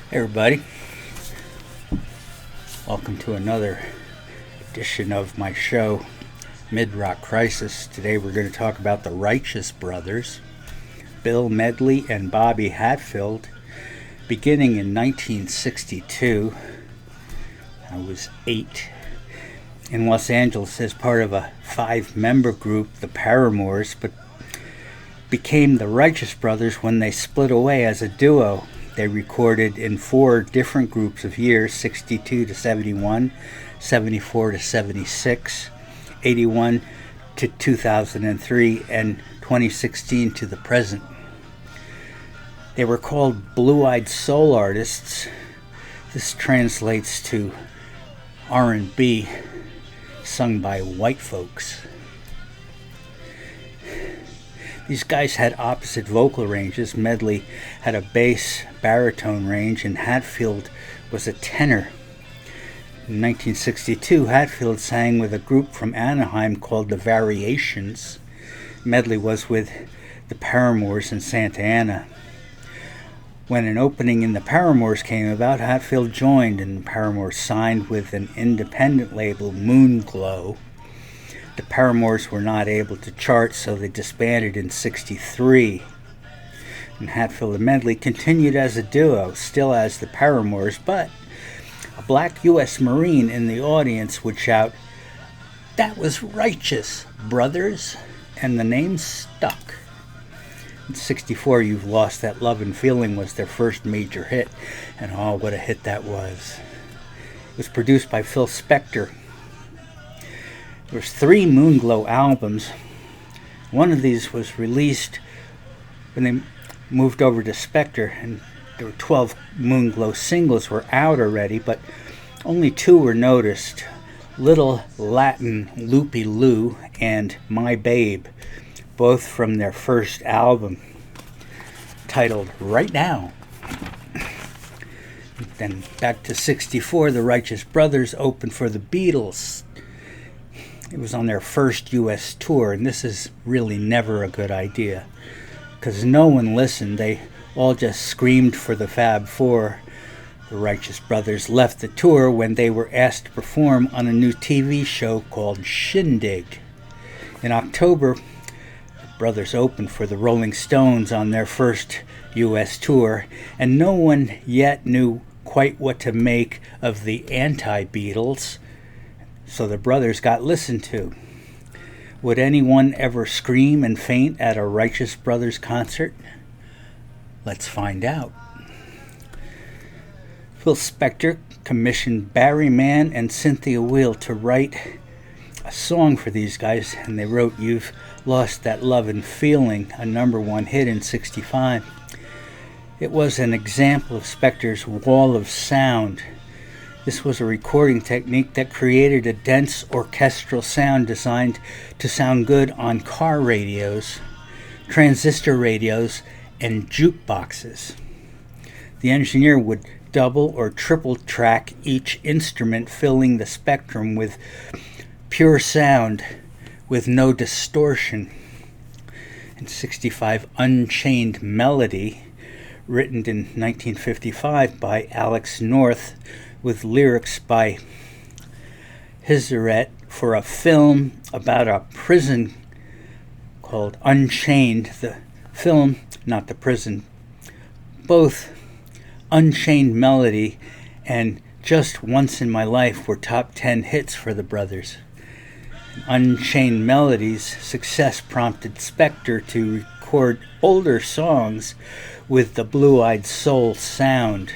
Hey everybody, welcome to another edition of my show, Mid-Rock Crisis. Today we're going to talk about the Righteous Brothers, Bill Medley and Bobby Hatfield, beginning in 1962. I was 8 in Los Angeles as part of a 5-member group, the Paramours, but became the Righteous Brothers when they split away as a duo. They recorded in 4 different groups of years: 62 to 71, 74 to 76, 81 to 2003, and 2016 to the present. They were called blue-eyed soul artists. This translates to R&B sung by white folks. These guys had opposite vocal ranges. Medley had a bass baritone range and Hatfield was a tenor. In 1962, Hatfield sang with a group from Anaheim called the Variations. Medley was with the Paramours in Santa Ana. When an opening in the Paramours came about, Hatfield joined and the Paramours signed with an independent label, Moonglow. The Paramours were not able to chart, so they disbanded in '63. And Hatfield and Medley continued as a duo, still as the Paramours, but a black U.S. Marine in the audience would shout, "That was Righteous Brothers," and the name stuck. In '64, "You've Lost That Lovin' Feeling" was their first major hit, and oh, what a hit that was. It was produced by Phil Spector. There was 3 Moonglow albums. One of these was released when they moved over to Spector, and there were 12 Moonglow singles were out already, but only 2 were noticed: Little Latin Loopy Lou and My Babe, both from their first album, titled Right Now. Then back to '64, the Righteous Brothers opened for the Beatles. It was on their first U.S. tour, and this is really never a good idea because no one listened. They all just screamed for the Fab Four. The Righteous Brothers left the tour when they were asked to perform on a new TV show called Shindig. In October, the brothers opened for the Rolling Stones on their first U.S. tour, and no one yet knew quite what to make of the anti-Beatles. So the brothers got listened to. Would anyone ever scream and faint at a Righteous Brothers concert? Let's find out. Phil Spector commissioned Barry Mann and Cynthia Weil to write a song for these guys, and they wrote "You've Lost That Lovin' Feeling," a #1 hit in '65. It was an example of Spector's wall of sound. This was a recording technique that created a dense orchestral sound designed to sound good on car radios, transistor radios, and jukeboxes. The engineer would double or triple track each instrument, filling the spectrum with pure sound with no distortion. In '65, Unchained Melody, written in 1955 by Alex North, with lyrics by Hizeret, for a film about a prison called Unchained. The film, not the prison. Both Unchained Melody and Just Once in My Life were top 10 hits for the brothers. Unchained Melody's success prompted Spector to record older songs with the blue-eyed soul sound,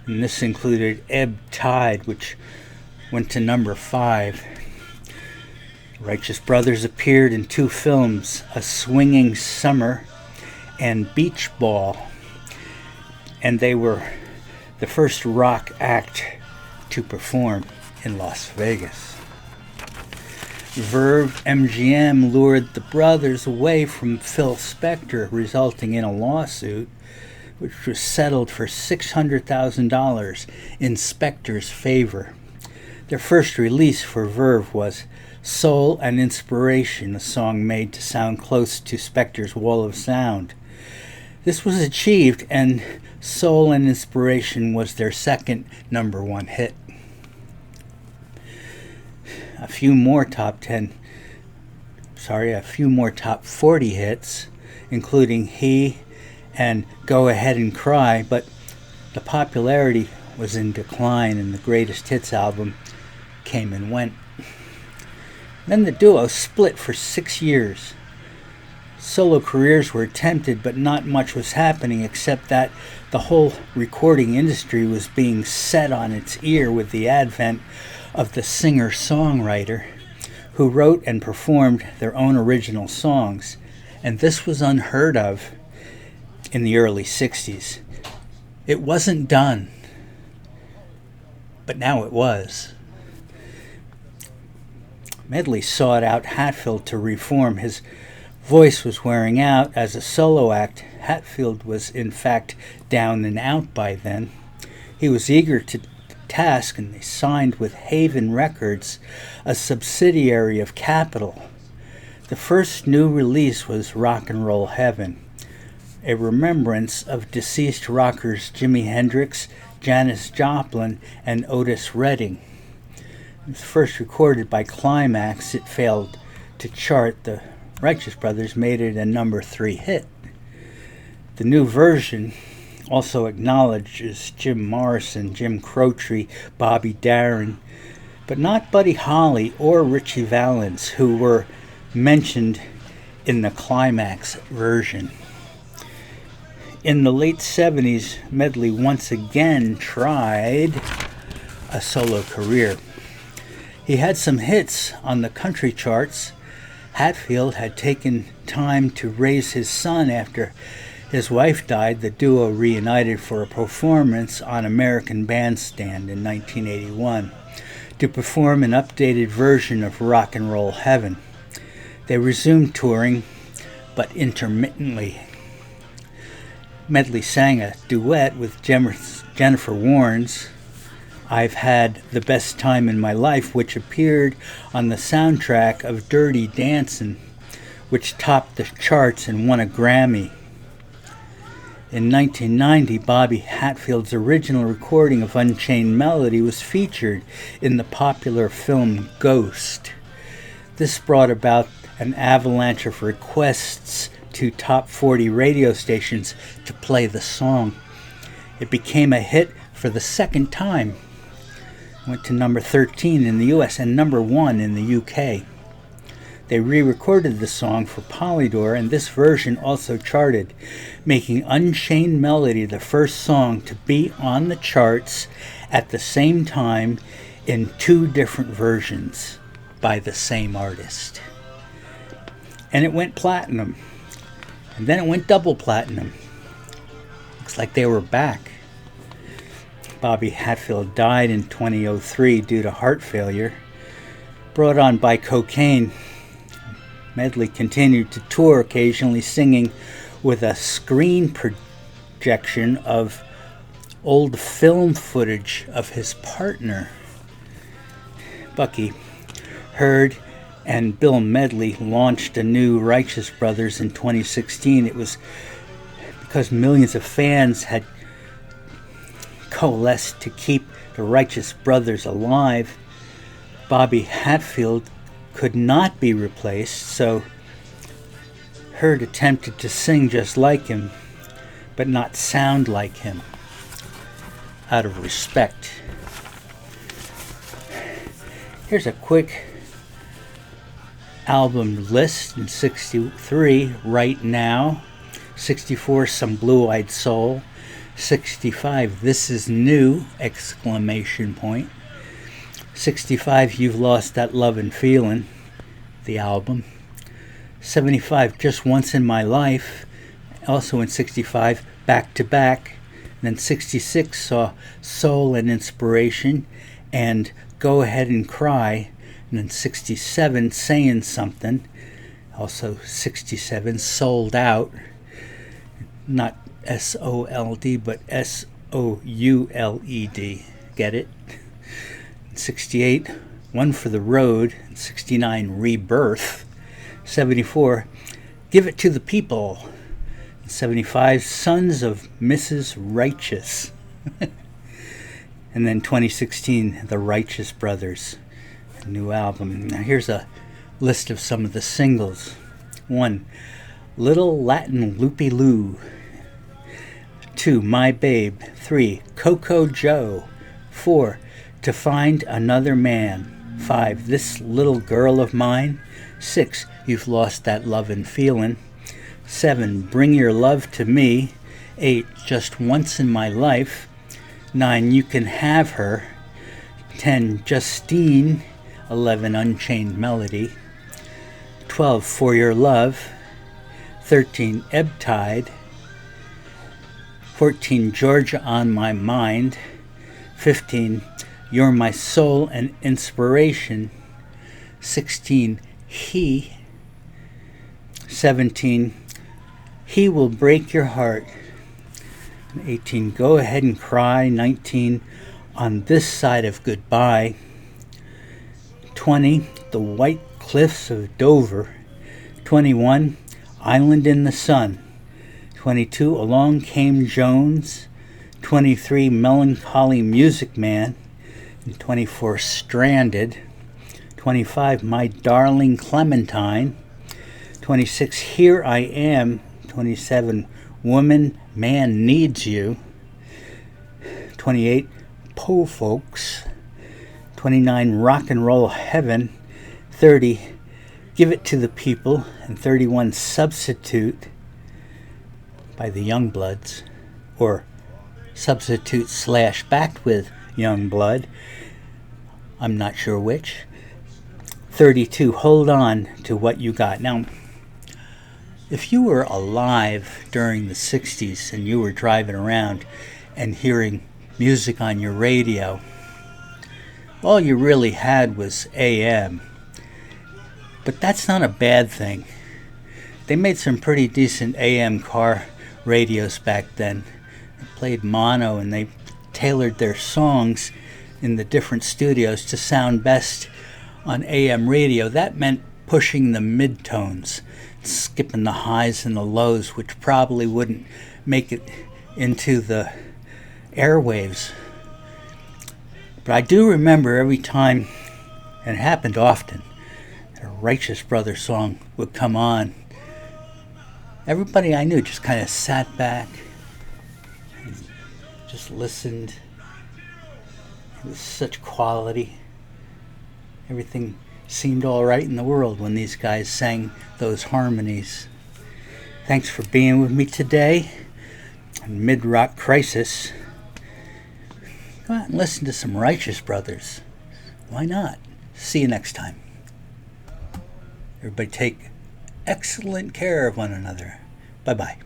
and this included Ebb Tide, which went to #5. Righteous Brothers appeared in 2 films, A Swinging Summer and Beach Ball, and they were the first rock act to perform in Las Vegas. Verve MGM lured the brothers away from Phil Spector, resulting in a lawsuit which was settled for $600,000 in Spector's favor. Their first release for Verve was Soul and Inspiration, a song made to sound close to Spector's wall of sound. This was achieved, and Soul and Inspiration was their second number one hit. A few more top 40 hits, including He and Go Ahead and Cry, but the popularity was in decline and the Greatest Hits album came and went. Then the duo split for 6 years. Solo careers were attempted, but not much was happening except that the whole recording industry was being set on its ear with the advent of the singer-songwriter who wrote and performed their own original songs, and this was unheard of in the early 60s. It wasn't done, but now it was. Medley sought out Hatfield to reform. His voice was wearing out as a solo act. Hatfield was in fact down and out by then. He was eager to task, and they signed with Haven Records, a subsidiary of Capitol. The first new release was Rock and Roll Heaven, a remembrance of deceased rockers Jimi Hendrix, Janis Joplin, and Otis Redding. It was first recorded by Climax. It failed to chart. The Righteous Brothers made it a number 3 hit. The new version also acknowledges Jim Morrison, Jim Croce, Bobby Darin, but not Buddy Holly or Ritchie Valens, who were mentioned in the Climax version. In the late 70s, Medley once again tried a solo career. He had some hits on the country charts. Hatfield had taken time to raise his son after his wife died. The duo reunited for a performance on American Bandstand in 1981 to perform an updated version of Rock and Roll Heaven. They resumed touring, but intermittently. Medley sang a duet with Jennifer Warnes, I've Had the Best Time in My Life, which appeared on the soundtrack of Dirty Dancin', which topped the charts and won a Grammy. In 1990, Bobby Hatfield's original recording of Unchained Melody was featured in the popular film Ghost. This brought about an avalanche of requests to top 40 radio stations to play the song. It became a hit for the second time. Went to number 13 in the US and number 1 in the UK. They re-recorded the song for Polydor, and this version also charted, making Unchained Melody the first song to be on the charts at the same time in 2 different versions by the same artist. And it went platinum. And then it went double platinum. Looks like they were back. Bobby Hatfield died in 2003 due to heart failure, brought on by cocaine. Medley continued to tour, occasionally singing with a screen projection of old film footage of his partner. Bucky Hurd and Bill Medley launched a new Righteous Brothers in 2016. It was because millions of fans had coalesced to keep the Righteous Brothers alive. Bobby Hatfield could not be replaced, so Hurd attempted to sing just like him, but not sound like him, out of respect. Here's a quick album list. In 63, Right Now. 64, Some Blue-Eyed Soul. 65, This Is New! 65, You've Lost That Lovin' Feelin', the album. 75, Just Once in My Life. Also in 65, Back to Back. And then 66 saw Soul and Inspiration and Go Ahead and Cry. And then 67, Saying Something. Also 67, Sold Out. Not S-O-L-D, but S-O-U-L-E-D. Get it? 68, One for the Road. 69, Rebirth. 74, Give It to the People. 75, Sons of Mrs. Righteous. And then 2016, The Righteous Brothers, a new album. Now here's a list of some of the singles. 1, Little Latin Loopy Loo. 2, My Babe. 3, Coco Joe. 4, To Find Another Man. 5, This Little Girl of Mine. 6, You've Lost That Lovin' Feelin'. 7, Bring Your Love to Me. 8, Just Once in My Life. 9, You Can Have Her. 10, Justine. 11, Unchained Melody. 12, For Your Love. 13, Ebb Tide. 14, Georgia on My Mind. 15, You're My Soul and Inspiration. 16, He. 17, He Will Break Your Heart. 18, Go Ahead and Cry. 19, On This Side of Goodbye. 20, The White Cliffs of Dover. 21, Island in the Sun. 22, Along Came Jones. 23, Melancholy Music Man. And 24, Stranded. 25, My Darling Clementine. 26, Here I Am. 27, Woman, Man Needs You. 28, Po Folks. 29, Rock and Roll Heaven. 30, Give It to the People. And 31, Substitute by the Youngbloods, or Substitute / backed with Youngblood. I'm not sure which. 32, Hold On to What You Got. Now, if you were alive during the 60s and you were driving around and hearing music on your radio, all you really had was AM. But that's not a bad thing. They made some pretty decent AM car radios back then. They played mono and they tailored their songs in the different studios to sound best on AM radio. That meant pushing the midtones, skipping the highs and the lows, which probably wouldn't make it into the airwaves. But I do remember every time, and it happened often, a Righteous Brothers song would come on. Everybody I knew just kind of sat back and just listened. It was such quality. Everything seemed all right in the world when these guys sang those harmonies. Thanks for being with me today on Mid-Rock Crisis. Go out and listen to some Righteous Brothers. Why not? See you next time. Everybody take excellent care of one another. Bye-bye.